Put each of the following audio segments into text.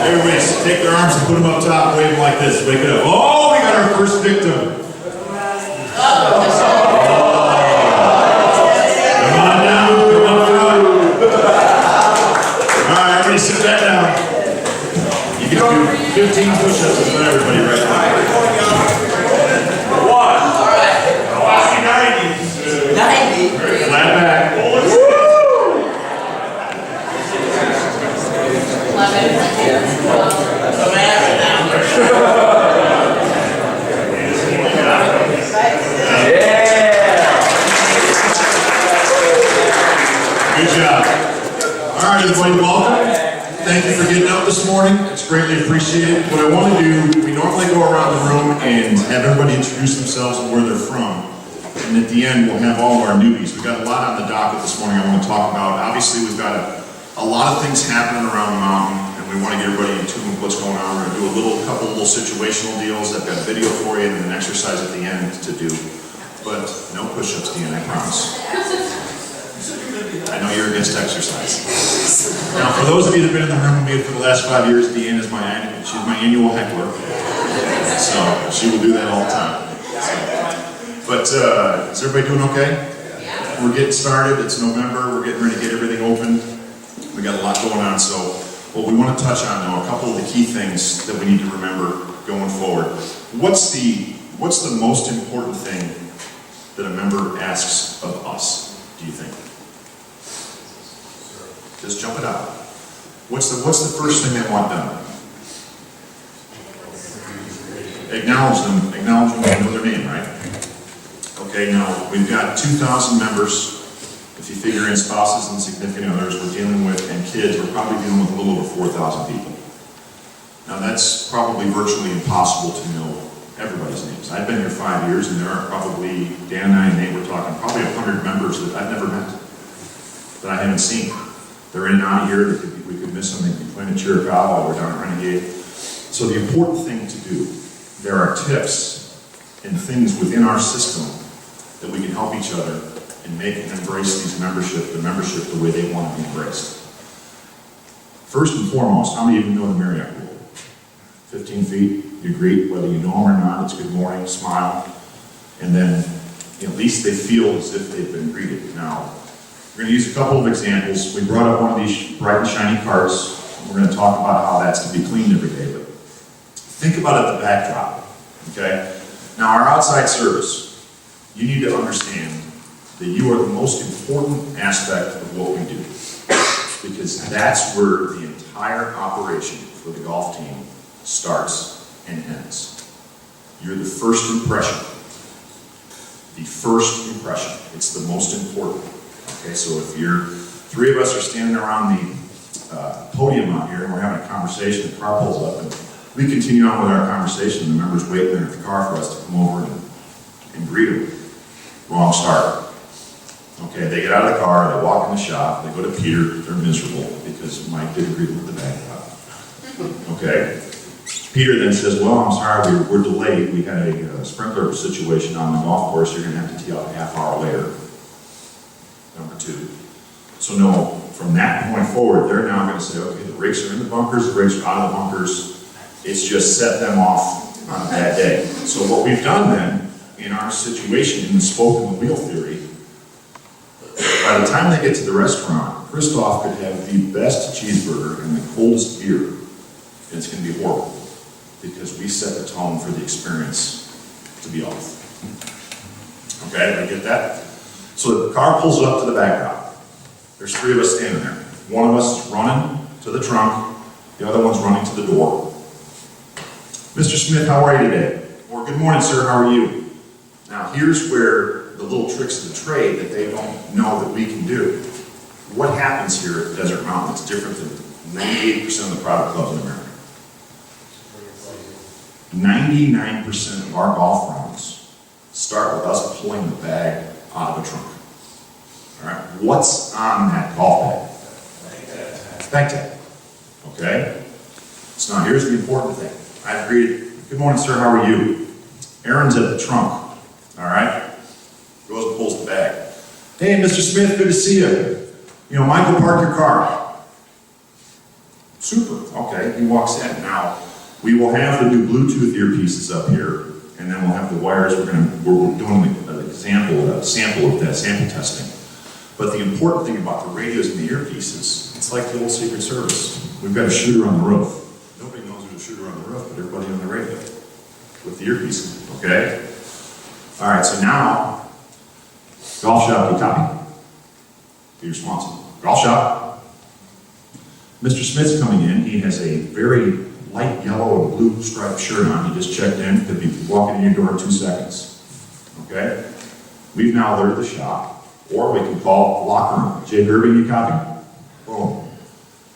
Everybody take their arms and put them up top, wave them like this, wake it up. Oh, we got our first victim. Come on down, come on front. All right, everybody sit back down. You can do 15 push-ups in front of everybody right now. One. All right. 90. Flat back. Good job. All right, everybody, welcome. Thank you for getting up this morning. It's greatly appreciated. What I want to do, we normally go around the room and have everybody introduce themselves and where they're from. And at the end, we'll have all of our newbies. We've got a lot on the docket this morning I want to talk about. Obviously, we've got a lot of things happening around the mountain, and we want to get everybody in tune with what's going on. We're going to do a couple little situational deals. I've got a video for you and an exercise at the end to do. But no push-ups, Dean, I promise. I know you're against exercise. Now, for those of you that have been in the room with me for the last 5 years, Deanne is she's my annual heckler. So she will do that all the time. But is everybody doing okay? Yeah. We're getting started. It's November. We're getting ready to get everything open. We got a lot going on. So what we want to touch on now, a couple of the key things that we need to remember going forward. What's the most important thing that a member asks of us, do you think? Just jump it out. What's the first thing they want done? Acknowledge them when they know their name, right? Okay, now we've got 2,000 members. If you figure in spouses and significant others we're dealing with, and kids, we're probably dealing with a little over 4,000 people. Now that's probably virtually impossible to know everybody's names. I've been here 5 years, and there are probably, Dan and I and Nate were talking, probably 100 members that I've never met, that I haven't seen. They're in and out of here. We could miss them. They could be playing at Chiricahua while we're down at Renegade. So the important thing to do, there are tips and things within our system that we can help each other and make and embrace the membership the way they want to be embraced. First and foremost, how many of you know the Marriott rule? 15 feet, you greet, whether you know them or not, it's good morning, smile, and then at least they feel as if they've been greeted. Now, we're going to use a couple of examples. We brought up one of these bright and shiny carts. We're going to talk about how that's to be cleaned every day, but think about it, the backdrop, okay? Now, our outside service, you need to understand that you are the most important aspect of what we do, because that's where the entire operation for the golf team starts and ends. You're the first impression. The first impression. It's the most important. Okay, so if three of us are standing around the podium out here and we're having a conversation, the car pulls up and we continue on with our conversation, the members wait there at the car for us to come over and greet them. Wrong start. Okay, they get out of the car, they walk in the shop, they go to Peter, they're miserable because Mike didn't greet them with the backdrop. Okay, Peter then says, well, I'm sorry, we're delayed. We had a sprinkler situation on the golf course, you're going to have to tee up a half hour later. Number two. So no, from that point forward, they're now going to say, okay, the brakes are in the bunkers, the brakes are out of the bunkers. It's just set them off on a bad day. So what we've done then, in our situation, in the spoke and the wheel theory, by the time they get to the restaurant, Christoph could have the best cheeseburger and the coldest beer, and it's going to be horrible, because we set the tone for the experience to be off. Okay, I get that? So the car pulls up to the backdrop. There's three of us standing there. One of us is running to the trunk, the other one's running to the door. Mr. Smith, how are you today? Or good morning, sir, how are you? Now here's where the little tricks of the trade that they don't know that we can do. What happens here at Desert Mountain that's different than 98% of the private clubs in America? 99% of our golf rounds start with us pulling the bag out of a trunk. All right, what's on that golf bag? Bag tag. Okay? So now here's the important thing. I've greeted, good morning, sir, how are you? Aaron's at the trunk. All right? Goes and pulls the bag. Hey, Mr. Smith, good to see you. You know, Michael parked your car. Super, okay, he walks in. Now, we will have the new Bluetooth earpieces up here, and then we'll have the wires. We're doing an example, a sample of that, sample testing. But the important thing about the radios and the earpieces, it's like the old Secret Service. We've got a shooter on the roof. Nobody knows there's a shooter on the roof, but everybody on the radio with the earpieces, okay? All right, so now, golf shop, you copy. Peter Swanson, golf shop. Mr. Smith's coming in. He has a very light yellow and blue striped shirt on. He just checked in. Could be walking in your door in 2 seconds. Okay? We've now alerted the shop. Or we can call the locker room. Jay Gerby, you copy? Boom.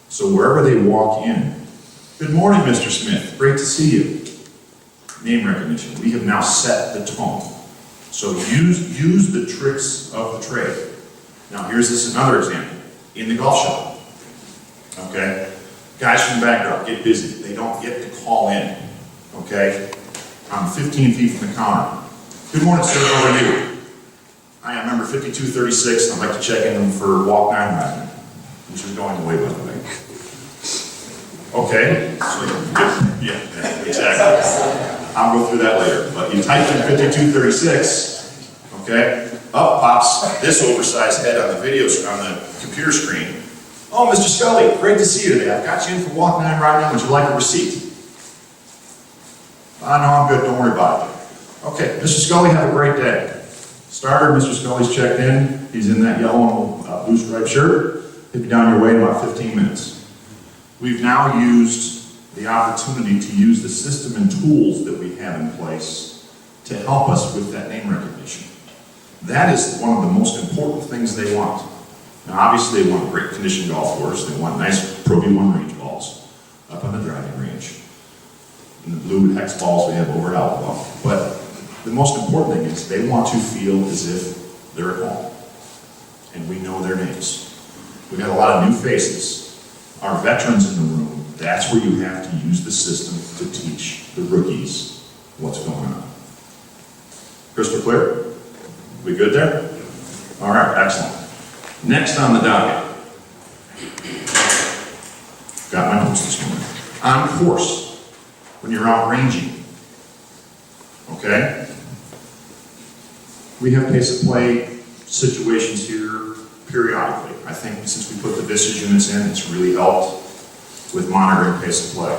So wherever they walk in, good morning, Mr. Smith. Great to see you. Name recognition. We have now set the tone. So use the tricks of the trade. Now here's another example. In the golf shop. Okay? Guys from the backdrop get busy. They don't get to call in. Okay? I'm 15 feet from the counter. Good morning, sir. How are you? Hi, I'm number 5236, and I'd like to check in for walk 9 riding, which is going away, by the way. Okay, so, yeah, exactly. I'll go through that later. But you type in 5236, okay? Up pops this oversized head on the video, on the computer screen. Oh, Mr. Scully, great to see you today. I've got you in for walk 9 right now. Would you like a receipt? No, I'm good. Don't worry about it. Okay, Mr. Scully, have a great day. Starter, Mr. Scully's checked in. He's in that yellow and blue striped shirt. He'll be down your way in about 15 minutes. We've now used the opportunity to use the system and tools that we have in place to help us with that name recognition. That is one of the most important things they want. Now, obviously, they want a great condition golf course. They want nice Pro V1 range balls up on the driving range. And the blue hex balls we have over at Outlaw. But the most important thing is they want to feel as if they're at home. And we know their names. We've got a lot of new faces. Our veterans in the room, that's where you have to use the system to teach the rookies what's going on. Crystal clear? We good there? All right, excellent. Next on the docket. Got my notes this morning. On course, when you're out ranging. Okay? We have pace of play situations here periodically. I think since we put the VISTA units in, it's really helped with monitoring pace of play.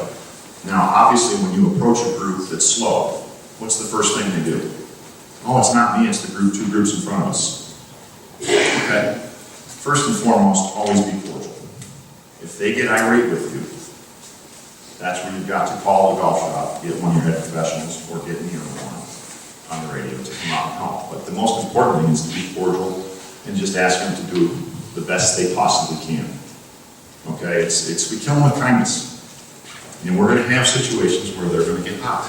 Now, obviously, when you approach a group that's slow, what's the first thing they do? Oh, it's not me, it's the group, 2 groups in front of us. Okay? First and foremost, always be cordial. If they get irate with you, that's where you've got to call the golf shop, get one of your head professionals, or get me on the radio to come out and help. But the most important thing is to be cordial and just ask them to do the best they possibly can. Okay, we kill them with kindness. And we're going to have situations where they're going to get hot.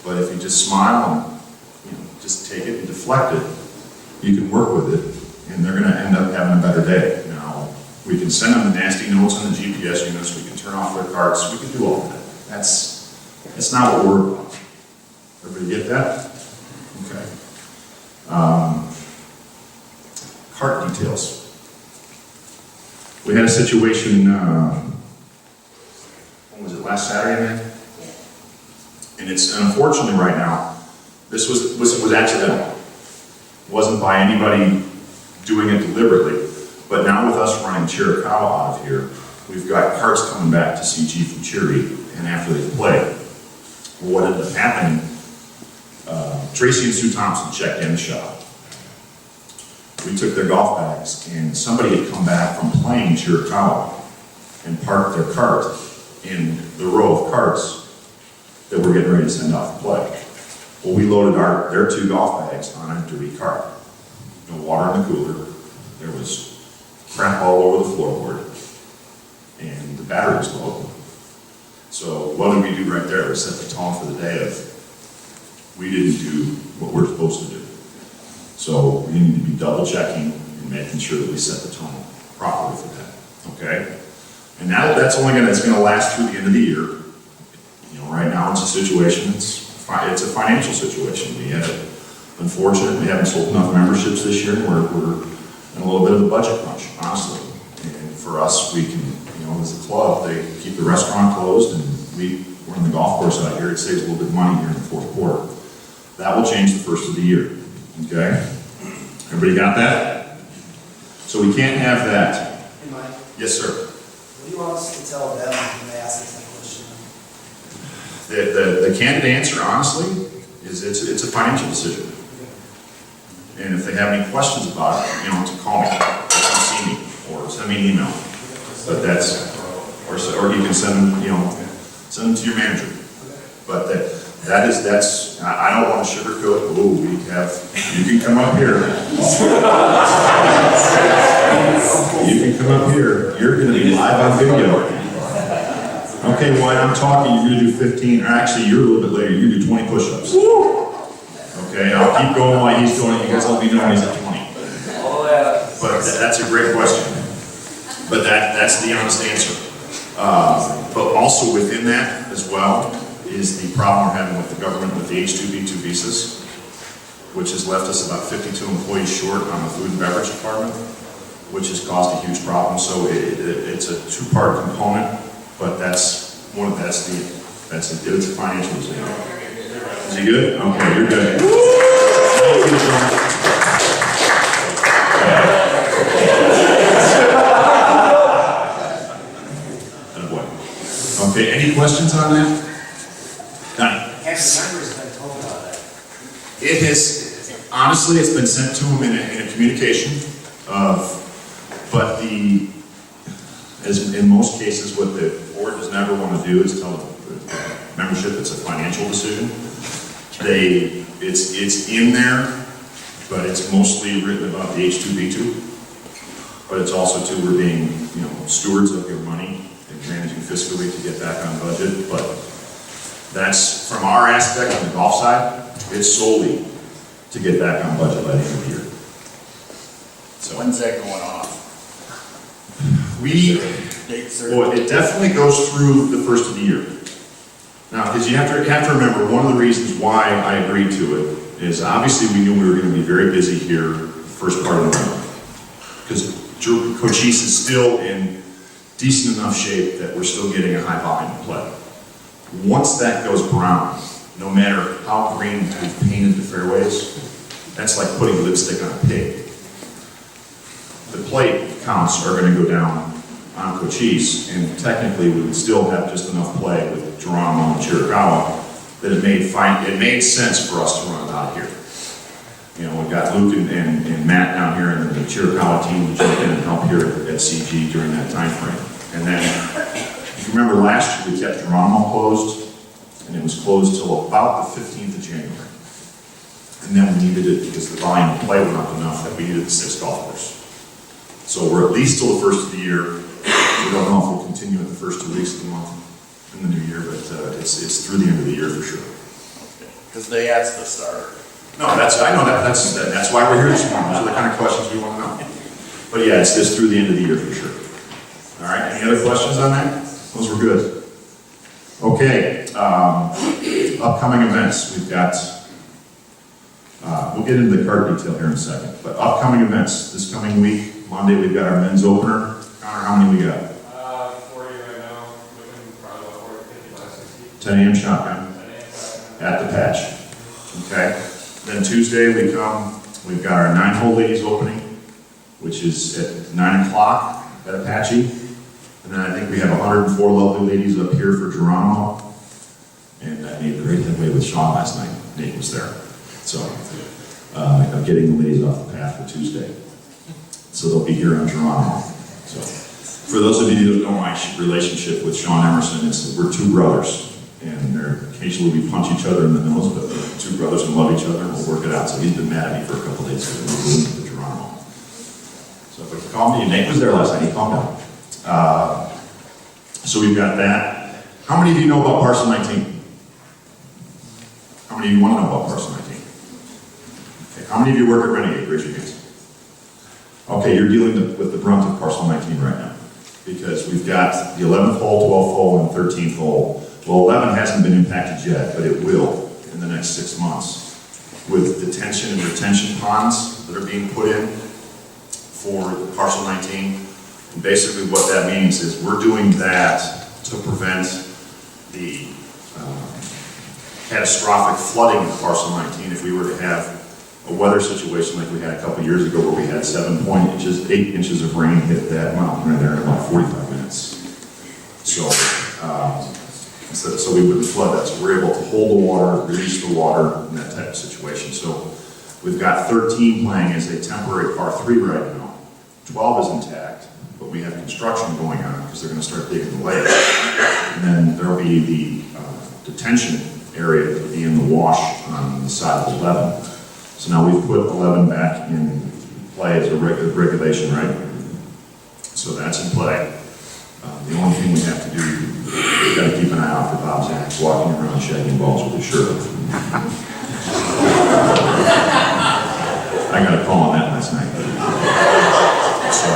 But if you just smile and just take it and deflect it, you can work with it, and they're going to end up having a better day. Now, we can send them the nasty notes on the GPS units, we can turn off their carts, we can do all of that. That's not what we're about. Everybody get that? Okay. Cart details. We had a situation, when was it, last Saturday night? And it's, unfortunately right now, this was accidental. It wasn't by anybody doing it deliberately, but now with us running Chiricahua out of here, we've got carts coming back to see Chief and Cheery, and after they play. Well, what ended up happening, Tracy and Sue Thompson checked in the shop. We took their golf bags, and somebody had come back from playing Chiricahua and parked their cart in the row of carts that we're getting ready to send off to play. Well, we loaded their 2 golf bags on a dirty cart. No water in the cooler. There was crap all over the floorboard, and the battery was low. So what did we do right there? We set the tone for the day of, we didn't do what we're supposed to do. So we need to be double checking and making sure that we set the tone properly for that. Okay? And that's gonna last through the end of the year. Right now it's a situation, it's a financial situation. We have, unfortunately, we haven't sold enough memberships this year. We're in a little bit of a budget crunch, honestly. And for us, we can You know, as a club, they keep the restaurant closed and we run the golf course out here. It saves a little bit of money here in the fourth quarter. That will change the first of the year, okay? Everybody got that? So we can't have that. Hey, Mike, Yes, sir. what do you want us to tell them when they ask us that question? The candid answer, honestly, is it's a financial decision. And if they have any questions about it, you know, to call me, or come see me, or send me an email. But that's, or you can send them, you know, send them to your manager. But that's, I don't want to sugarcoat, ooh, we have, you can come up here. You can come up here, you're gonna be live on video. Okay, while I'm talking, you're gonna do 15, or actually, you're a little bit later, you're gonna do 20 push-ups. Okay, I'll keep going while he's doing it, you guys let me know when he's at 20. But that's a great question. But that's the honest answer. But also within that as well is the problem we're having with the government with the H-2B2 visas, which has left us about 52 employees short on the food and beverage department, which has caused a huge problem. So it's a two-part component, but it's a financial decision. Is he good? Okay, you're good. Thank you, Sean. Okay, any questions on that? Donnie? Council members have been told about that. It has, honestly, it's been sent to them in a communication of, but as in most cases, what the board does never want to do is tell the membership it's a financial decision. It's in there, but it's mostly written about the H-2B2. But it's also too, we're being, you know, stewards of your money and managing fiscally to get back on budget. But that's, from our aspect on the golf side, it's solely to get back on budget by the end of the year. So When's that going off? Well, it definitely goes through the first of the year. Now, because you have to remember, one of the reasons why I agreed to it is obviously we knew we were going to be very busy here the first part of November. Because Cochise is still in decent enough shape that we're still getting a high volume of play. Once that goes brown, no matter how green we've painted the fairways, that's like putting lipstick on a pig. The plate counts are going to go down on Cochise, and technically we would still have just enough play with Geronimo and Chiricahua that it made sense for us to run it out here. You know, we've got Luke and Matt down here, and the Chiricahua team will jump in and help here at CG during that time frame. And then, if you remember last year, we kept Geronimo closed, and it was closed till about the 15th of January. And then we needed it because the volume of play went up enough that we needed the 6 golf course. So we're at least till the first of the year. We don't know if we'll continue in the first 2 weeks of the month in the new year, but it's through the end of the year for sure. Because they asked the starter. No, I know that's why we're here this morning. Those are the kind of questions we want to know. But yeah, it's through the end of the year for sure. All right, any other questions on that? Those were good. Okay, upcoming events. We've got, we'll get into the card detail here in a second, but upcoming events. This coming week, Monday, we've got our men's opener. Connor, how many we got? 40 right now, looking probably about 40, 50, by 60. 10 a.m. shotgun 10 a.m. shotgun. at the patch. Okay. Then Tuesday we've got our 9-hole ladies opening, which is at 9 o'clock at Apache. And then I think we have 104 lovely ladies up here for Geronimo. And I made a great headway with Sean last night. Nate was there. So I'm getting the ladies off the path for Tuesday. So they'll be here on Geronimo. So for those of you who don't know my relationship with Sean Emerson, we're 2 brothers. And occasionally we punch each other in the nose, but we're 2 brothers and love each other, and we'll work it out. So he's been mad at me for a couple of days because we're moving to Geronimo. So if you call me, Nate was there last night, he calmed down. So we've got that. How many of you know about Parcel 19? How many of you want to know about Parcel 19? Okay. How many of you work at Renegade? Raise your hands. Okay, you're dealing with the brunt of Parcel 19 right now. Because we've got the 11th hole, 12th hole, and 13th hole. Well, 11 hasn't been impacted yet, but it will in the next 6 months with detention and retention ponds that are being put in for Parcel 19. Basically what that means is we're doing that to prevent the catastrophic flooding of parcel 19 if we were to have a weather situation like we had a couple years ago where we had 8 inches of rain hit that mountain right there in about 45 minutes. So we wouldn't flood that. So we're able to hold the water, release the water in that type of situation. So we've got 13 playing as a temporary par 3 right now. 12 is intact, but we have construction going on because they're going to start digging the lake. And then there'll be the detention area that will be in the wash on the side of 11. So now we've put 11 back in play as a regulation, right? So that's in play. The only thing we have to do, we've got to keep an eye out for Bob Zach walking around shagging balls with his shirt off. I got a call on that last night. So,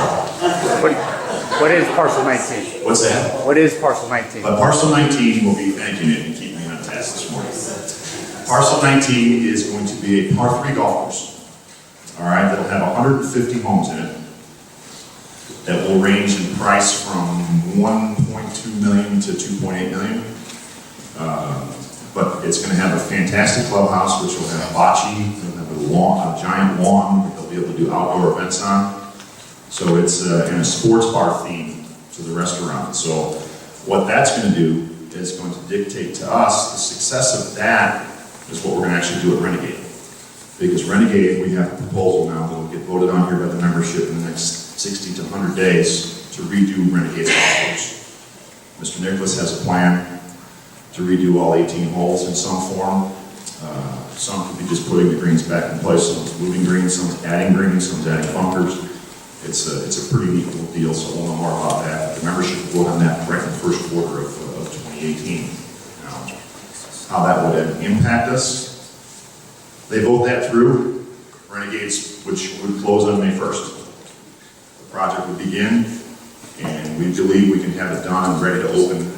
What is parcel 19? what's that? What is parcel 19? Parcel 19 will be, thank you, Nick, and keep me on task this morning. Parcel 19 is going to be a par 3 golf course. All right, that'll have 150 homes in it. That will range in price from 1.2 million to 2.8 million. But it's going to have a fantastic clubhouse, which will have bocce, it'll have a giant lawn that they'll be able to do outdoor events on. So it's in a sports bar theme to the restaurant. So what that's going to do is going to dictate to us the success of that is what we're going to actually do at Renegade. Because Renegade, we have a proposal now that will get voted on here by the membership in the next 60 to 100 days to redo Renegade's golf course. Mr. Nicholas has a plan to redo all 18 holes in some form. Some could be just putting the greens back in place, some's moving greens, some's adding greens, some's adding bunkers. It's a pretty neat little deal, so we'll know more about that. The membership will vote on that right in the first quarter of 2018. Now, how that would impact us, they vote that through, Renegades, which would close on May 1st. The project would begin, and we believe we can have it done and ready to open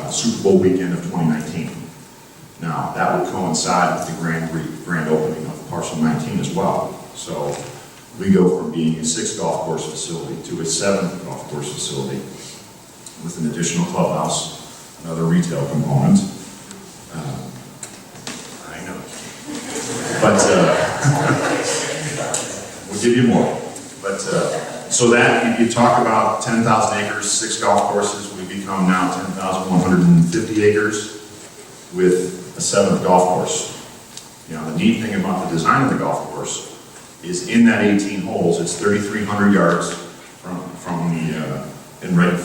Super Bowl weekend of 2019. Now, that would coincide with the grand opening of Parcel 19 as well. So we go from being a 6 golf course facility to a 7 golf course facility with an additional clubhouse, another retail component. I know. But we'll give you more. But so that you talk about 10,000 acres, 6 golf courses, we become now 10,150 acres with a 7th golf course. You know, the neat thing about the design of the golf course is in that 18 holes, it's 3,300 yards from the,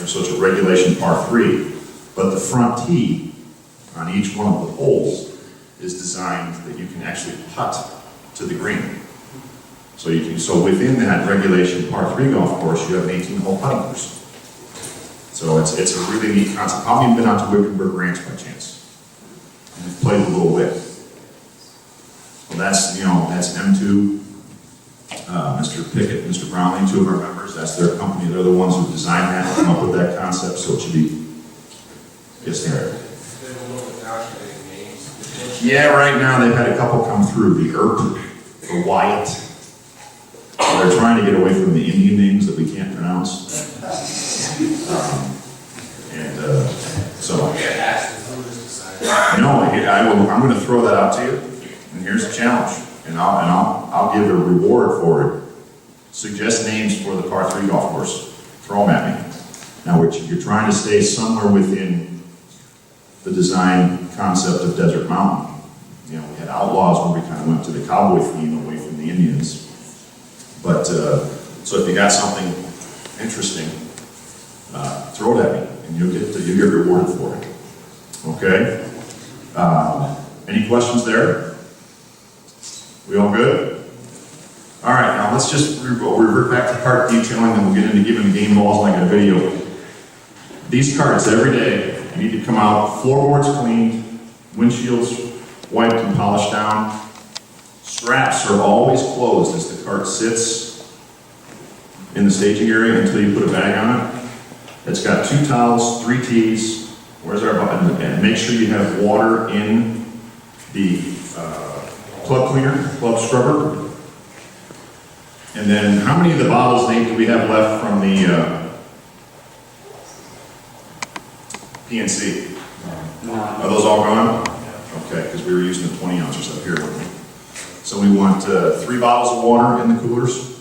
so it's a regulation par 3, but the front tee on each one of the holes is designed that you can actually putt to the green. So within that regulation par 3 golf course, you have an 18-hole putting course. So it's a really neat concept. How many have been out to Wickenburg Ranch by chance? And have played a little wick? Well, that's M2, Mr. Pickett, Mr. Brownlee, 2 of our members. That's their company. They're the ones who designed that, come up with that concept. So it should be, yes, there. Yeah, right now they've had a couple come through. The Earp for Wyatt. They're trying to get away from the Indian names that we can't pronounce. So, I'm going to throw that out to you, and here's a challenge, and I'll give a reward for it. Suggest names for the par 3 golf course. Throw them at me. Now, you're trying to stay somewhere within the design concept of Desert Mountain. You know, we had Outlaws where we kind of went to the cowboy theme away from the Indians. But, so if you got something interesting, throw it at me, and you'll get rewarded for it. Okay? Any questions there? We all good? All right, now let's just revert back to cart detailing, and we'll get into giving the game balls like a video. These carts, every day, you need to come out, floorboards cleaned, windshields wiped and polished down. Straps are always closed as the cart sits in the staging area until you put a bag on it. It's got 2 towels, 3 tees. Where's our button? And make sure you have water in the club cleaner, club scrubber. And then how many of the bottles, Nate, do we have left from the PNC. Are those all gone? Okay, because we were using the 20 ounces up here, weren't we? So we want 3 bottles of water in the coolers.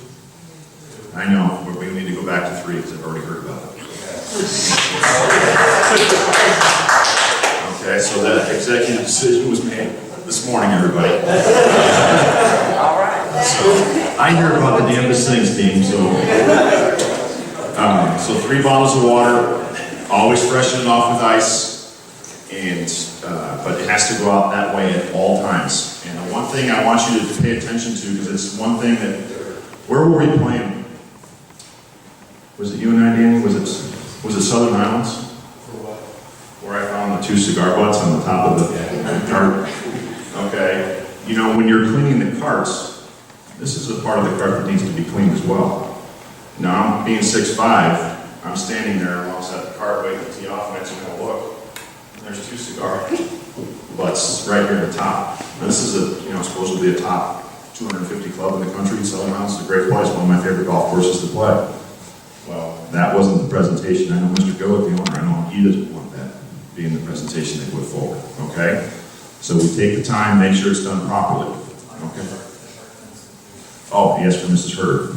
I know, but we need to go back to 3 because I've already heard about it. Okay, so that executive decision was made this morning, everybody. All right. So I hear about the damnedest things, team, so 3 bottles of water, always freshen it off with ice, and, but it has to go out that way at all times. And the one thing I want you to pay attention to, because it's one thing that, where were we playing? Was it you and I, Danny? Was it Southern Highlands? Where I found the 2 cigar butts on the top of the cart? Okay, you know, when you're cleaning the carts, this is a part of the cart that needs to be cleaned as well. Now, I'm being 6'5", I'm standing there alongside the cart waiting to tee off, and I just kind of look, and there's 2 cigar butts right here at the top. Now, this is a, you know, supposedly a top 250 club in the country. Southern Highlands is a great place, one of my favorite golf courses to play. Well, that wasn't the presentation. I know Mr. Goat, the owner, I know he doesn't want that being the presentation they put forward, okay? So we take the time, make sure it's done properly, okay? Oh, yes, for Mrs. Hurd.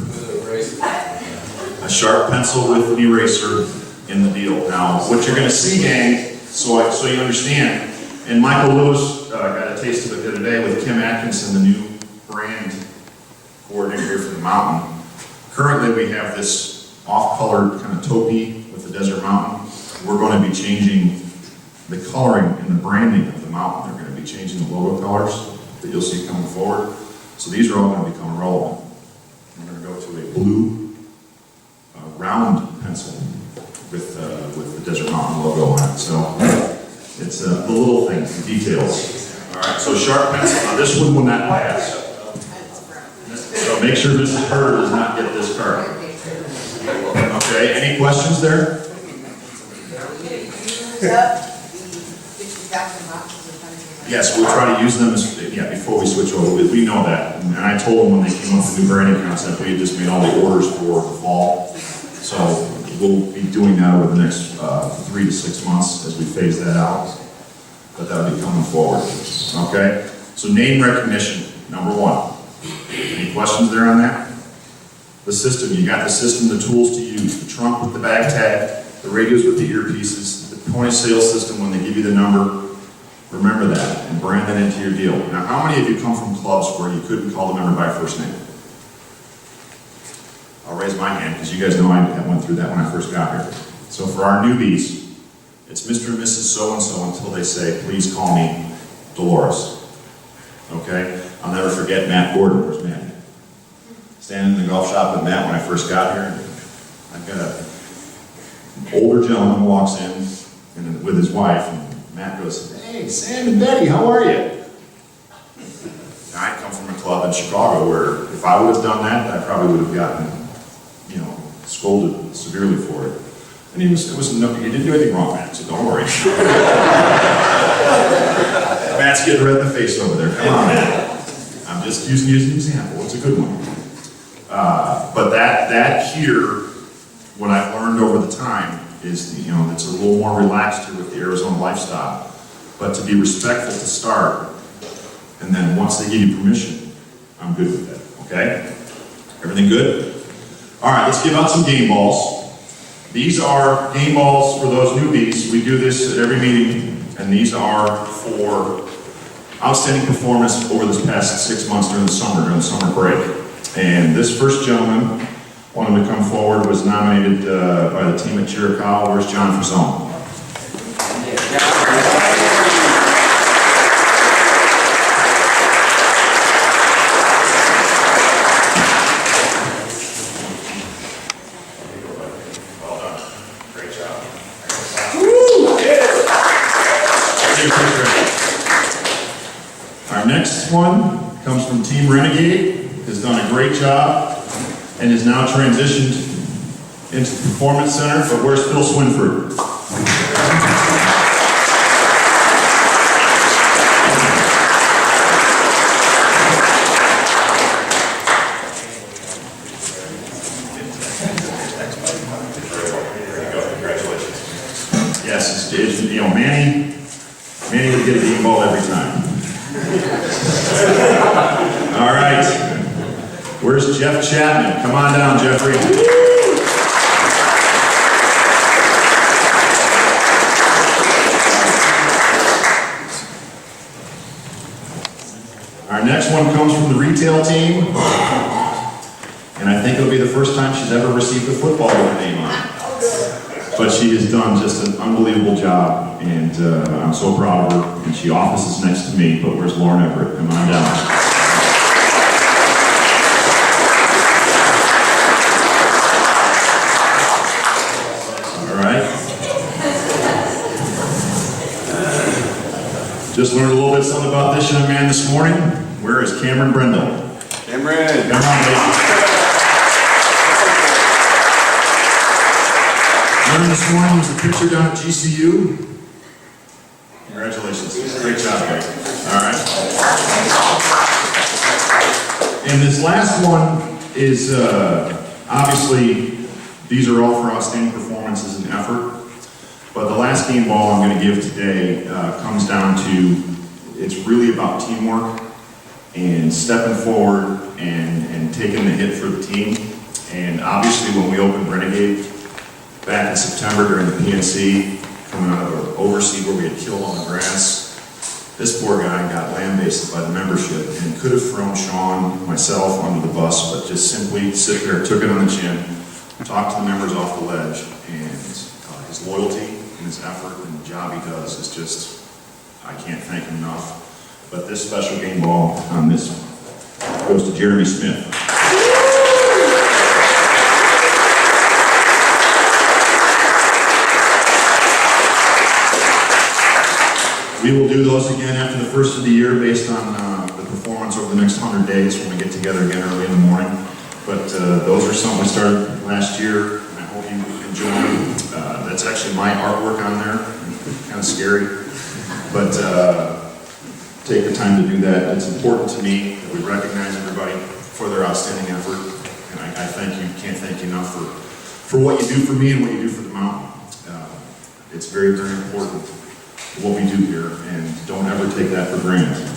A sharp pencil with an eraser in the deal. Now, what you're gonna see, gang, so you understand, and Michael Lewis got a taste of it the other day with Kim Atkinson, the new brand coordinator here for the mountain. Currently, we have this off-colored kind of taupey with the desert mountain. We're going to be changing the coloring and the branding of the mountain. They're going to be changing the logo colors that you'll see coming forward. So these are all going to become relevant. We're going to go to a blue round pencil with the desert mountain logo on it. So it's the little things, the details. All right, so sharp pencil. Now this one will not pass. So make sure Mrs. Hurd does not get this card. Okay, any questions there? Yes, we'll try to use them before we switch over. We know that. And I told them when they came up with the new branding concept, we had just made all the orders for the fall. So we'll be doing that over the next 3 to 6 months as we phase that out. But that'll be coming forward. Okay? So name recognition, number 1. Any questions there on that? The system, you got the system, the tools to use, the trunk with the bag tag, the radios with the earpieces, the point of sale system when they give you the number. Remember that and brand that into your deal. Now, how many of you come from clubs where you couldn't call the member by first name? I'll raise my hand because you guys know I went through that when I first got here. So for our newbies, it's Mr. and Mrs. So-and-so until they say, please call me Dolores. Okay? I'll never forget Matt Gordon. Where's Matt? Standing in the golf shop with Matt when I first got here. I've got an older gentleman walks in and with his wife, and Matt goes, hey, Sam and Betty, how are you? Now, I come from a club in Chicago where if I would have done that, I probably would have gotten, you know, scolded severely for it. And he didn't do anything wrong, Matt, so don't worry. Matt's getting red in the face over there. Come on, Matt. I'm just using you as an example. It's a good one. But that here, what I've learned over the time is, you know, it's a little more relaxed here with the Arizona lifestyle. But to be respectful to start, and then once they give you permission, I'm good with that, okay? Everything good? All right, let's give out some game balls. These are game balls for those newbies. We do this at every meeting, and these are for outstanding performance over this past 6 months during the summer break. And this first gentleman wanted to come forward, was nominated by the team at Chiricahua. Where's John Frazone? Well done. Great job. Our next one comes from Team Renegade. Has done a great job and is now transitioned into the Performance Center. But where's Phil Swinford? There you go. Congratulations. Yes, you know, Manny would get a game ball every time. All right. Where's Jeff Chapman? Come on down, Jeffrey. Our next one comes from the retail team, and I think it'll be the first time she's ever received a football with her name on it. But she has done just an unbelievable job, and I'm so proud of her. And she offices next to me, but where's Lauren Everett? Come on down. Just learned a little bit something about this young man this morning. Where is Cameron Brendel? Cameron. Come on, baby. Learned this morning was the pitcher down at GCU. Congratulations. Great job, guys. All right. And this last one is, obviously, these are all for outstanding performances and effort. But the last game ball I'm going to give today comes down to, it's really about teamwork and stepping forward and taking the hit for the team. And obviously when we opened Renegade back in September during the PNC, coming out of an overseed where we had killed on the grass, this poor guy got lambasted by the membership and could have thrown Sean, myself, under the bus, but just simply sit there, took it on the chin, talked to the members off the ledge, and his loyalty and his effort and the job he does is just, I can't thank him enough. But this special game ball on this goes to Jeremy Smith. We will do those again after the first of the year based on the performance over the next 100 days when we get together again early in the morning. But those are something we started last year, and I hope you enjoy them. That's actually my artwork on there, kind of scary. But take the time to do that. It's important to me that we recognize everybody for their outstanding effort. And I thank you, can't thank you enough for what you do for me and what you do for the mountain. It's very, very important what we do here, and don't ever take that for granted.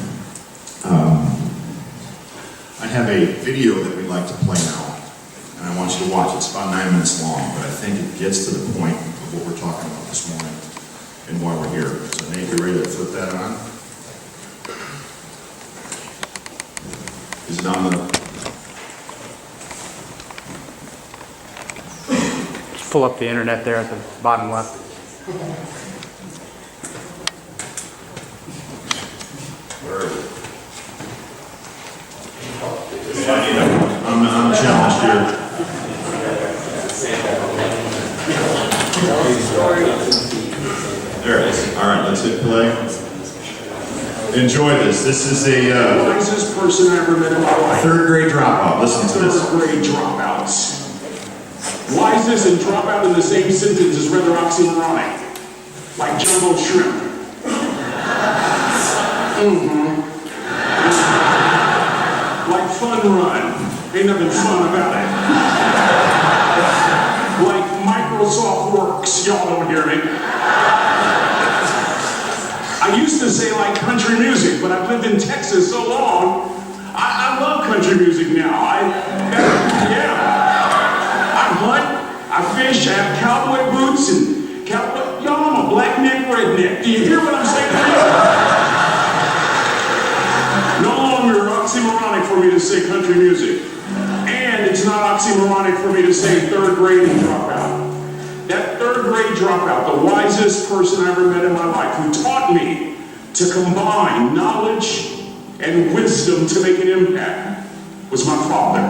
I have a video that we'd like to play now, and I want you to watch it. It's about 9 minutes long, but I think it gets to the point of what we're talking about this morning and why we're here. So Nate, you ready to flip that on? Is it on the... Just pull up the internet there at the bottom left. Where is it? I'm challenged here. There it is. All right, let's hit play. Enjoy this. This is a nicest person I ever met in my life. third grade dropout. Listen to this. Third grade dropouts. Wisest and dropout in the same sentence is rather oxymoronic. Like jumbo shrimp. Like fun run. Ain't nothing fun about it. Like Microsoft Works. Y'all don't hear me. I used to say like country music, but I've lived in Texas so long, I love country music now. I hunt, I fish, I have cowboy boots and cowboy, y'all, I'm a black neck redneck. Do you hear what I'm saying? No longer oxymoronic for me to say country music. And it's not oxymoronic for me to say third grade and dropout. That third grade dropout, the wisest person I ever met in my life, who taught me to combine knowledge and wisdom to make an impact, was my father.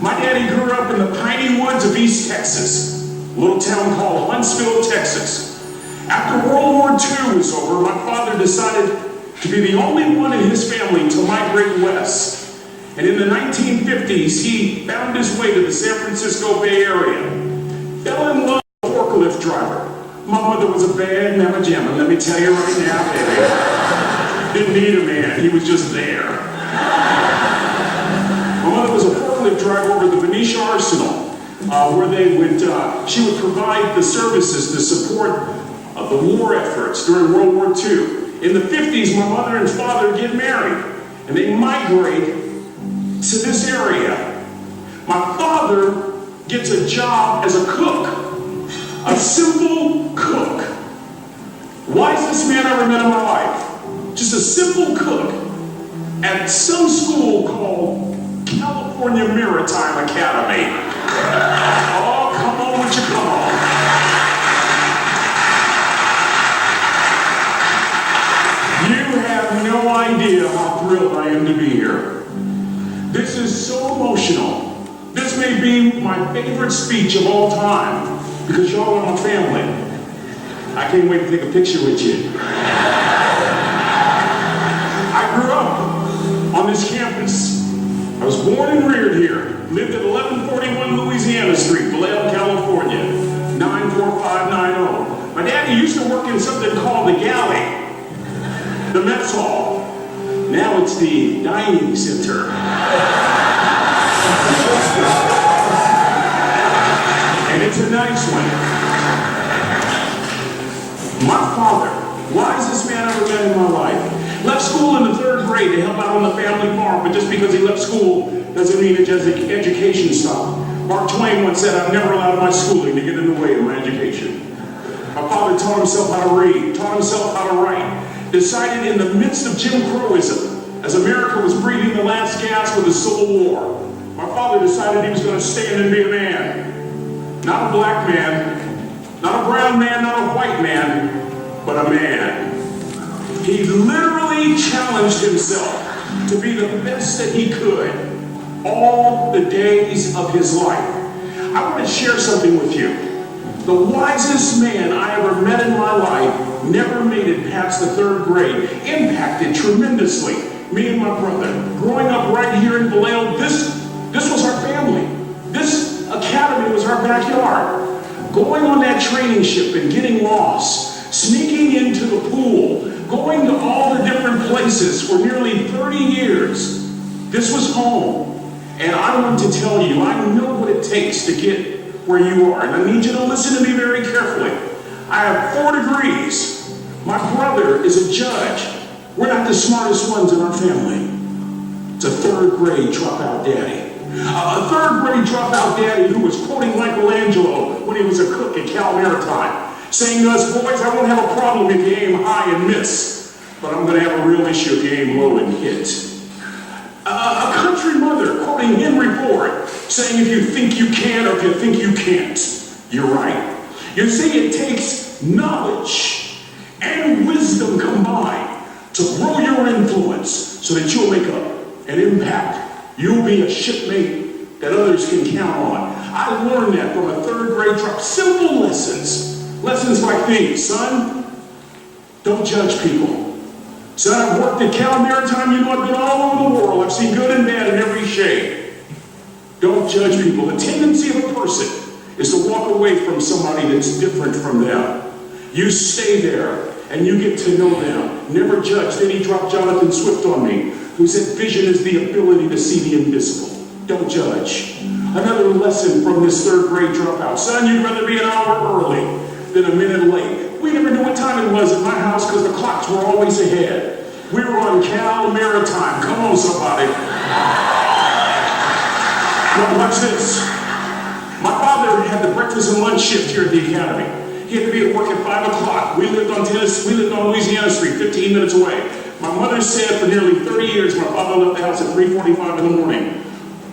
My daddy grew up in the piney woods of East Texas, a little town called Huntsville, Texas. After World War II was over, my father decided to be the only one in his family to migrate west. And in the 1950s, he found his way to the San Francisco Bay Area. Fell in love with a forklift driver. My mother was a bad mamma jamma, let me tell you right now, baby. Didn't need a man, he was just there. My mother was a forklift driver over the Benicia Arsenal, where they would, she would provide the services to support the war efforts during World War II. In the 50s, my mother and father get married, and they migrate to this area. My father gets a job as a cook, a simple cook. Wisest man I ever met in my life. Just a simple cook at some school called California Maritime Academy. Oh, come on, would you come on? You have no idea how thrilled I am to be here. This is so emotional. This may be my favorite speech of all time because y'all are my family. I can't wait to take a picture with you. I grew up on this campus. I was born and reared here. Lived at 1141 Louisiana Street, Vallejo, California, 94590. My daddy used to work in something called the galley, the mess hall. Now it's the dining center. And it's a nice one. My father, wisest man I ever met in my life, left school in the 3rd grade to help out on the family farm, but just because he left school doesn't mean his education stopped. Mark Twain once said, "I've never allowed my schooling to get in the way of my education." My father taught himself how to read, taught himself how to write, decided in the midst of Jim Crowism, as America was breathing the last gasp of the Civil War, my father decided he was going to stand and be a man. Not a black man, not a brown man, not a white man, but a man. He literally challenged himself to be the best that he could all the days of his life. I want to share something with you. The wisest man I ever met in my life never made it past the 3rd grade, impacted tremendously me and my brother. Growing up right here in Vallejo, this was our family. This academy was our backyard. Going on that training ship and getting lost, sneaking into the pool, going to all the different places for nearly 30 years. This was home. And I want to tell you, I know what it takes to get where you are. And I need you to listen to me very carefully. I have 4 degrees. My brother is a judge. We're not the smartest ones in our family. It's a 3rd grade dropout daddy. A 3rd grade dropout daddy who was quoting Michelangelo when he was a cook at Cal Maritime, saying to us, "Boys, I won't have a problem if you aim high and miss, but I'm going to have a real issue if you aim low and hit." A country mother quoting Henry Ford, saying, "If you think you can or if you think you can't, you're right." You see, it takes knowledge and wisdom combined to grow your influence so that you'll make an impact. You'll be a shipmate that others can count on. I learned that from a 3rd grade drop. Simple lessons. Lessons like these. Son, don't judge people. Son, I've worked at Cal Maritime. You know, I've been all over the world. I've seen good and bad in every shade. Don't judge people. The tendency of a person is to walk away from somebody that's different from them. You stay there and you get to know them. Never judge. Then he dropped Jonathan Swift on me, who said vision is the ability to see the invisible. Don't judge. Another lesson from this 3rd grade dropout. Son, you'd rather be an hour early than a minute late. We never knew what time it was at my house because the clocks were always ahead. We were on Cal Maritime. Come on, somebody. Now watch this. My father had the breakfast and lunch shift here at the academy. He had to be at work at 5 o'clock. We lived on Louisiana Street, 15 minutes away. My mother said for nearly 30 years, my father left the house at 3:45 in the morning.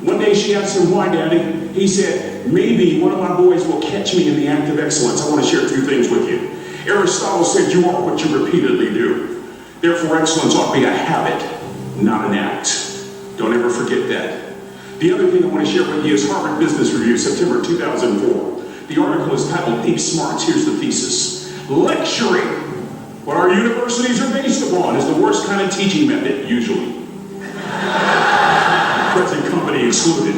One day she asked him, "Why, Daddy?" He said, "Maybe one of my boys will catch me in the act of excellence." I want to share a few things with you. Aristotle said, "You are what you repeatedly do." Therefore, excellence ought to be a habit, not an act. Don't ever forget that. The other thing I want to share with you is Harvard Business Review, September 2004. The article is titled Deep Smarts. Here's the thesis. Lecturing, what our universities are based upon, is the worst kind of teaching method, usually. Present company excluded.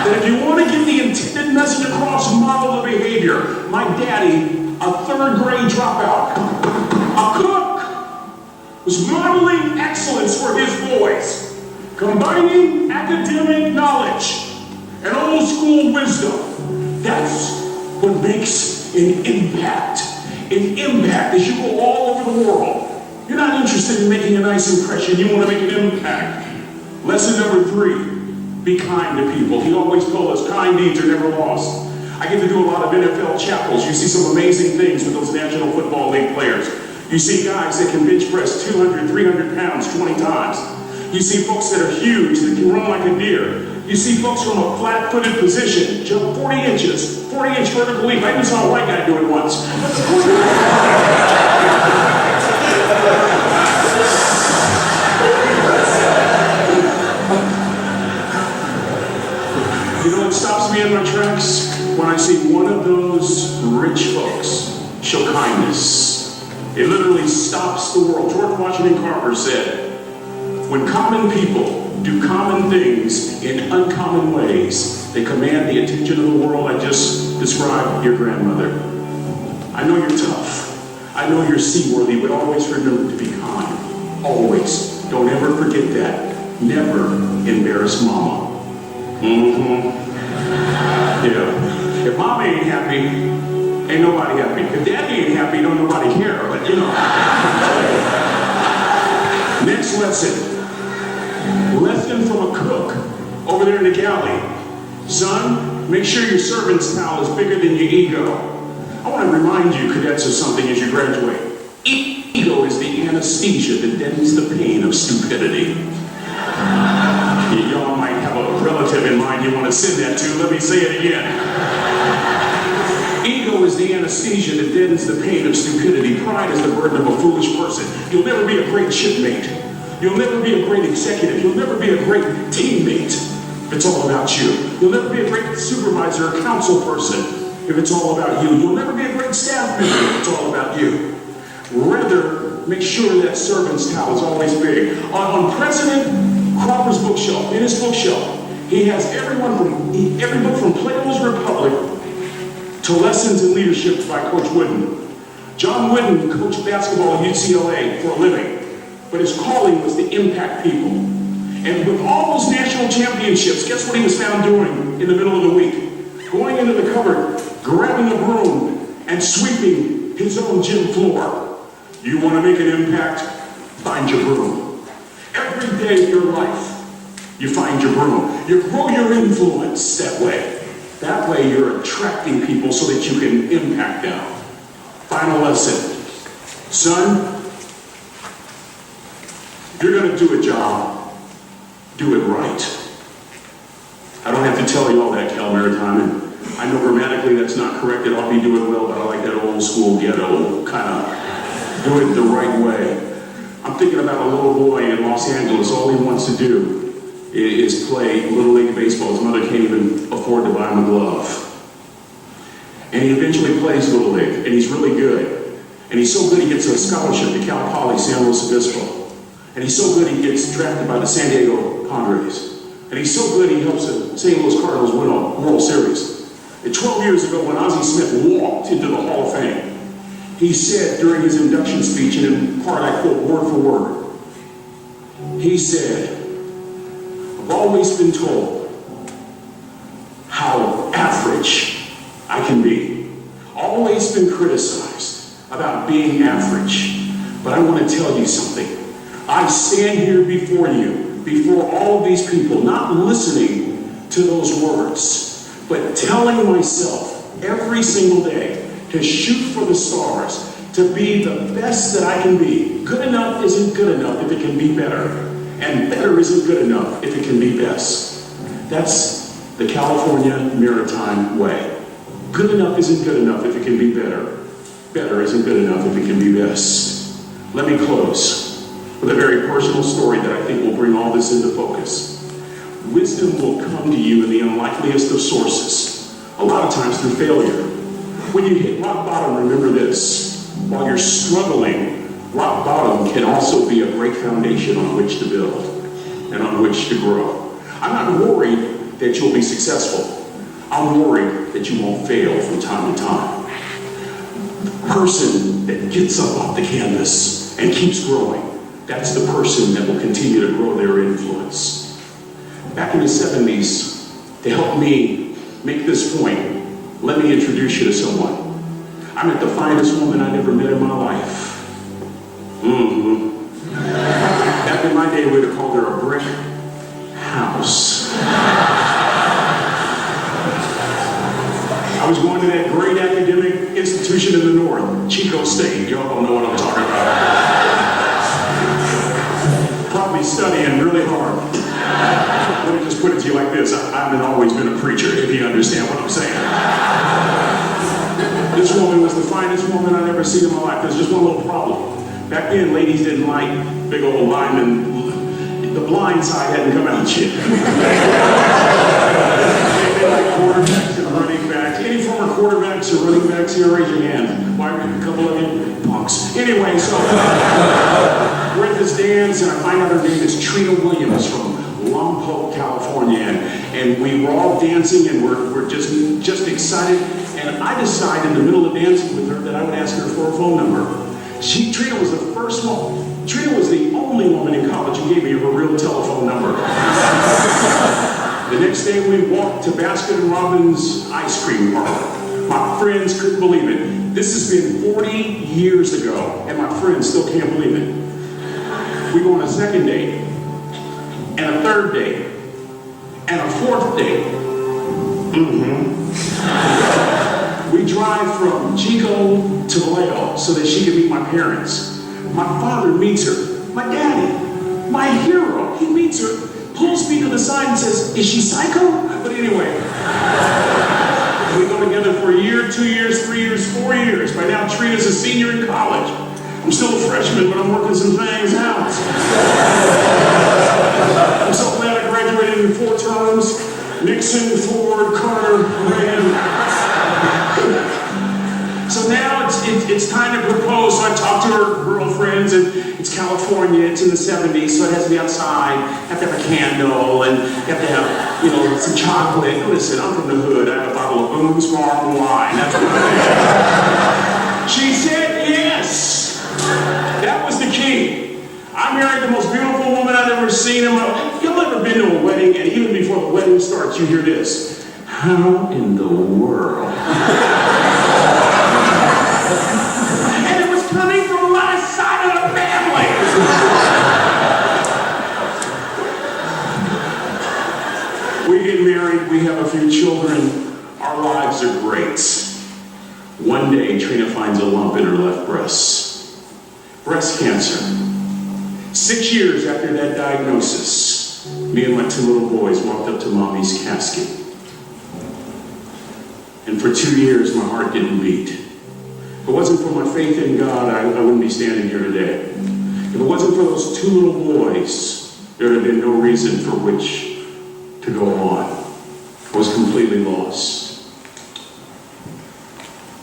That if you want to get the intended message across, model the behavior. My daddy, a 3rd grade dropout, a cook, was modeling excellence for his boys, combining academic knowledge and old school wisdom. That's what makes an impact. in impact as you go all over the world. You're not interested in making a nice impression, you want to make an impact. Lesson number 3, be kind to people. He always told us kind deeds are never lost. I get to do a lot of NFL chapels. You see some amazing things with those National Football League players. You see guys that can bench press 200, 300 pounds 20 times. You see folks that are huge, that can run like a deer. You see folks from a flat-footed position jump 40 inches, 40-inch vertical leap. I even saw a white guy do it once. You know what stops me in my tracks? When I see one of those rich folks show kindness. It literally stops the world. George Washington Carver said, when common people do common things in uncommon ways, they command the attention of the world. I just described your grandmother. I know you're tough. I know you're seaworthy, but always remember to be kind. Always. Don't ever forget that. Never embarrass mama. Yeah. If mama ain't happy, ain't nobody happy. If daddy ain't happy, don't nobody care, but you know. Next lesson. Lesson from a cook over there in the galley. Son, make sure your servant's towel is bigger than your ego. I want to remind you, cadets, of something as you graduate. Ego is the anesthesia that deadens the pain of stupidity. Y'all might have a relative in mind you want to send that to. Let me say it again. Ego is the anesthesia that deadens the pain of stupidity. Pride is the burden of a foolish person. You'll never be a great shipmate. You'll never be a great executive. You'll never be a great teammate if it's all about you. You'll never be a great supervisor or council person if it's all about you. You'll never be a great staff member if it's all about you. Rather, make sure that servant's towel is always big. On President Cropper's bookshelf, in his bookshelf, he has every book from Plato's Republic to Lessons in Leadership by Coach Wooden. John Wooden coached basketball at UCLA for a living, but his calling was to impact people. And with all those national championships, guess what he was found doing in the middle of the week? Going into the cupboard, grabbing a broom, and sweeping his own gym floor. You want to make an impact? Find your broom. Every day of your life, you find your broom. You grow your influence that way. That way you're attracting people so that you can impact them. Final lesson. Son, if you're going to do a job, do it right. I don't have to tell you all that, Cal Maritime, and I know grammatically that's not correct. It ought to be do it well, but I like that old school ghetto kind of do it the right way. I'm thinking about a little boy in Los Angeles. All he wants to do is play Little League baseball. His mother can't even afford to buy him a glove. And he eventually plays Little League, and he's really good. And he's so good he gets a scholarship to Cal Poly San Luis Obispo. And he's so good he gets drafted by the San Diego Padres. And he's so good he helps the St. Louis Cardinals win a World Series. And 12 years ago, when Ozzie Smith walked into the Hall of Fame, he said during his induction speech, and in part I quote word for word, he said, I've always been told how average I can be. Always been criticized about being average. But I want to tell you something. I stand here before you, before all of these people, not listening to those words, but telling myself every single day to shoot for the stars, to be the best that I can be. Good enough isn't good enough if it can be better. And better isn't good enough if it can be best. That's the California Maritime way. Good enough isn't good enough if it can be better. Better isn't good enough if it can be best. Let me close with a very personal story that I think will bring all this into focus. Wisdom will come to you in the unlikeliest of sources, a lot of times through failure. When you hit rock bottom, remember this. While you're struggling, rock bottom can also be a great foundation on which to build and on which to grow. I'm not worried that you'll be successful. I'm worried that you won't fail from time to time. The person that gets up off the canvas and keeps growing, that's the person that will continue to grow their influence. Back in the 70s, to help me make this point, let me introduce you to someone. I met the finest woman I'd ever met in my life. Back in my day, we'd have called her a brick house. I was going to that great academic institution in the north, Chico State. Y'all don't know what I'm talking about. Probably studying really hard. Let me just put it to you like this. I haven't always been a preacher, if you understand what I'm saying. This woman was the finest woman I'd ever seen in my life. There's just one little problem. Back then, ladies didn't like big old linemen. The blind side hadn't come out yet. They like quarterbacks and running backs. Any former quarterbacks or running backs here, raise your hand. Why, a couple of you punks. Anyway, so we're at this dance, and I find out her name is Trina Williams from Lompoc, California, and we were all dancing, and we're just excited. And I decided in the middle of dancing with her that I would ask her for a phone number. Trina was the first one. Trina was the only woman in college who gave me her real telephone number. The next day we walked to Baskin Robbins ice cream parlor. My friends couldn't believe it. This has been 40 years ago, and my friends still can't believe it. We go on a second date, and a third date, and a fourth date. We drive from Chico to Vallejo so that she could meet my parents. My father meets her. My daddy, my hero, he meets her, pulls me to the side and says, "Is she psycho?" But anyway, we go together for a year, 2 years, 3 years, 4 years. By now, Trina's a senior in college. I'm still a freshman, but I'm working some things out. I'm so glad I graduated in 4 terms. Nixon, Ford, Carter, Reagan. So now it's time to propose. So I talked to her girlfriends, and it's California, it's in the 70s, so it has to be outside. Have to have a candle, and have to have, some chocolate. Listen, I'm from the hood. I have a bottle of Boone's Farm wine. That's what I did. She said yes. That was the key. I married the most beautiful woman I've ever seen in my life. You've ever been to a wedding, and even before the wedding starts, you hear this. How in the world? And it was coming from my side of the family. We get married, we have a few children. Our lives are great. One day, Trina finds a lump in her left breast. Breast cancer. 6 years after that diagnosis, me and my 2 little boys walked up to Mommy's casket. And for 2 years, my heart didn't beat. If it wasn't for my faith in God, I wouldn't be standing here today. If it wasn't for those 2 little boys, there would have been no reason for which to go on. I was completely lost.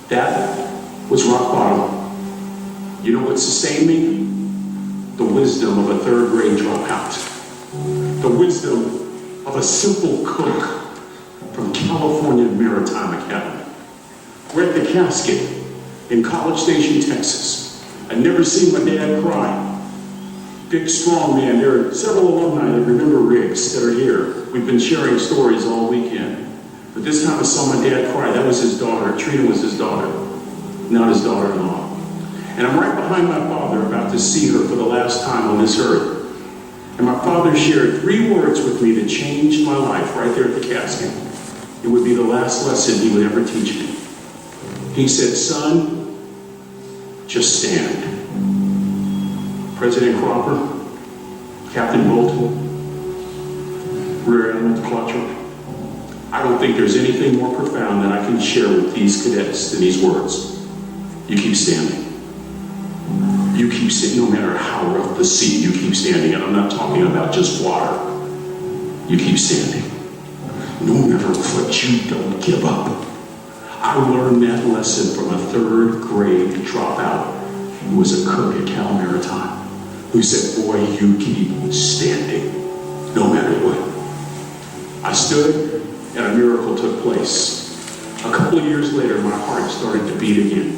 That was rock bottom. You know what sustained me? The wisdom of a 3rd grade dropout. The wisdom of a simple cook from California Maritime Academy. We're at the casket in College Station, Texas. I'd never seen my dad cry. Big, strong man. There are several alumni that remember Riggs that are here. We've been sharing stories all weekend. But this time I saw my dad cry. That was his daughter. Trina was his daughter, not his daughter-in-law. And I'm right behind my father, about to see her for the last time on this earth. And my father shared 3 words with me that changed my life right there at the casket. It would be the last lesson he would ever teach me. He said, "Son, just stand." President Cropper, Captain Bolton, Rear Admiral Clutcher, I don't think there's anything more profound that I can share with these cadets than these words. You keep standing. You keep standing, no matter how rough the sea, you keep standing. And I'm not talking about just water. You keep standing. No matter what, you don't give up. I learned that lesson from a 3rd grade dropout who was a cook at Cal Maritime, who said, "Boy, you keep standing, no matter what." I stood, and a miracle took place. A couple of years later, my heart started to beat again.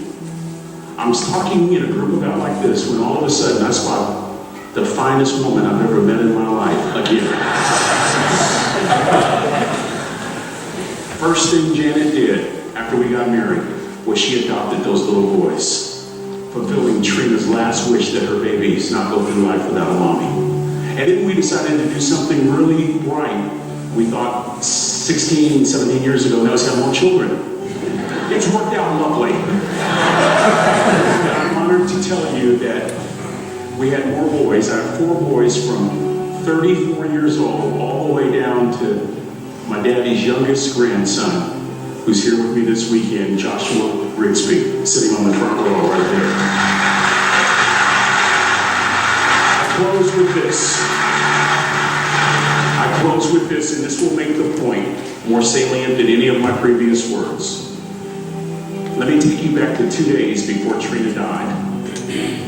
I was talking in a group about like this when all of a sudden I spotted the finest woman I've ever met in my life again. First thing Janet did after we got married, was she adopted those little boys, fulfilling Trina's last wish that her babies not go through life without a mommy. And then we decided to do something really right. We thought 16, 17 years ago, now let's have more children. It's worked out lovely. And I'm honored to tell you that we had more boys. I have 4 boys from 34 years old all the way down to my daddy's youngest grandson, who's here with me this weekend, Joshua Rigsby, sitting on the front row right there. I close with this, and this will make the point more salient than any of my previous words. Let me take you back to 2 days before Trina died.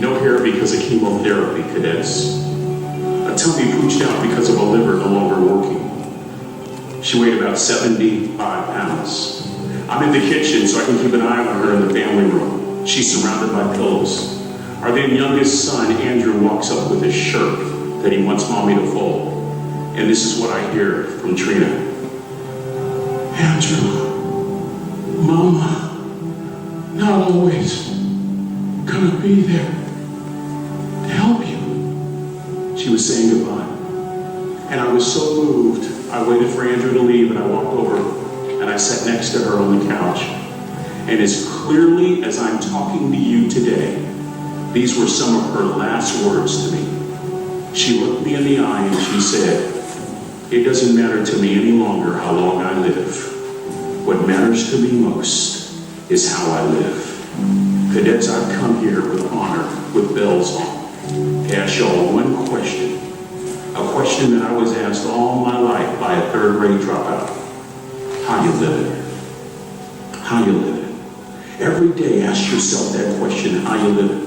No hair because of chemotherapy, cadets. A tummy pooched out because of a liver no longer working. She weighed about 75 pounds. I'm in the kitchen so I can keep an eye on her in the family room. She's surrounded by pillows. Our then youngest son, Andrew, walks up with a shirt that he wants mommy to fold. And this is what I hear from Trina. Andrew, Mama, not always gonna be there to help you. She was saying goodbye. And I was so moved, I waited for Andrew to leave and I walked over and I sat next to her on the couch. And as clearly as I'm talking to you today, these were some of her last words to me. She looked me in the eye and she said, "It doesn't matter to me any longer how long I live. What matters to me most is how I live." Cadets, I've come here with honor, with bells on, to ask y'all one question. A question that I was asked all my life by a 3rd grade dropout. How you living? How you living? Every day ask yourself that question, how you living?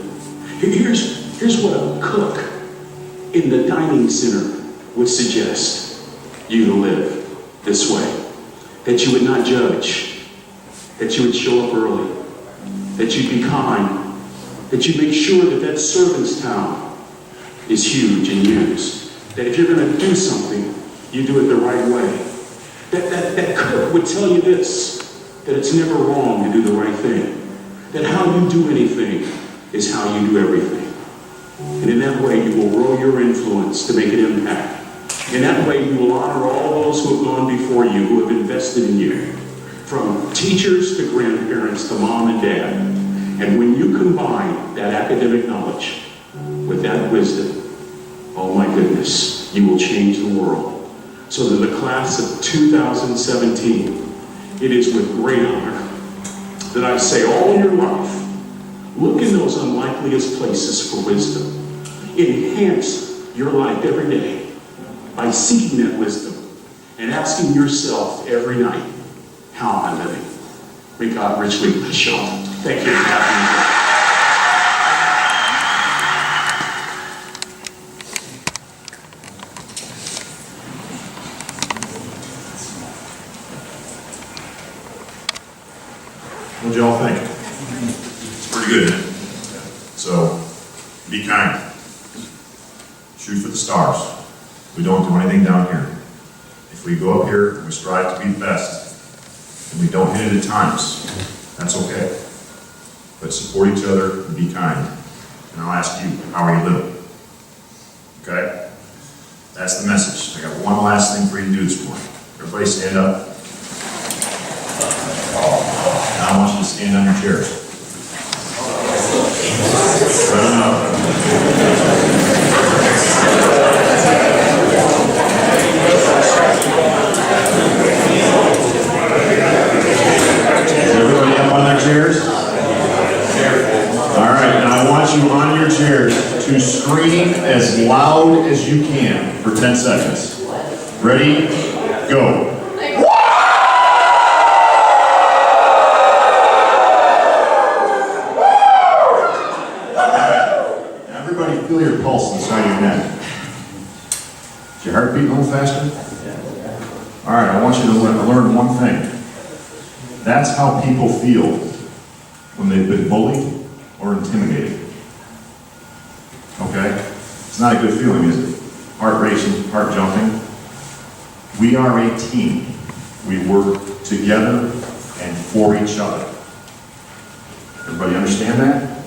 Here's what a cook in the dining center would suggest you to live this way. That you would not judge, that you would show up early, that you'd be kind, that you make sure that that servant's towel is huge and used. That if you're going to do something, you do it the right way. That cook would tell you this, that it's never wrong to do the right thing. That how you do anything is how you do everything. And in that way, you will grow your influence to make an impact. In that way, you will honor all those who have gone before you, who have invested in you. From teachers to grandparents to mom and dad. And when you combine that academic knowledge with that wisdom, oh my goodness, you will change the world. So to the class of 2017, it is with great honor that I say all your life, look in those unlikeliest places for wisdom. Enhance your life every day by seeking that wisdom and asking yourself every night, how am I living? May God richly bless y'all. Thank you for having me. What'd y'all think? It's pretty good, isn't it? So, be kind. Shoot for the stars. We don't do anything down here. If we go up here and we strive to be the best, and we don't hit it at times, that's okay. But support each other and be kind. And I'll ask you, how are you living? Okay? That's the message. I got one last thing for you to do this morning. Everybody stand up. Now I want you to stand on your chairs. Spread them out. Is everybody up on their chairs? All right, and I want you on your chairs to scream as loud as you can for 10 seconds. Ready? Go. Everybody feel your pulse inside your neck. Is your heart beating a little faster? All right, I want you to learn one thing. That's how people feel when they've been bullied or intimidated. Okay? It's not a good feeling, is it? Heart racing, heart jumping. We are a team. We work together and for each other. Everybody understand that?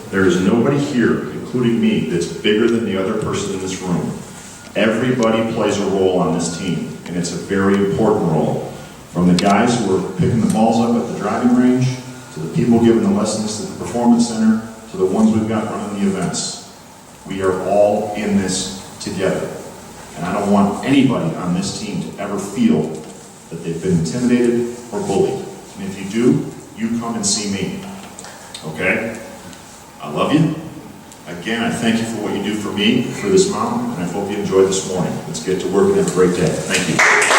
There is nobody here, including me, that's bigger than the other person in this room. Everybody plays a role on this team, and it's a very important role. From the guys who are picking the balls up at the driving range, to the people giving the lessons at the performance center, to the ones we've got running the events. We are all in this together. And I don't want anybody on this team to ever feel that they've been intimidated or bullied. And if you do, you come and see me. Okay? I love you. Again, I thank you for what you do for me, for this mountain, and I hope you enjoyed this morning. Let's get to work and have a great day. Thank you.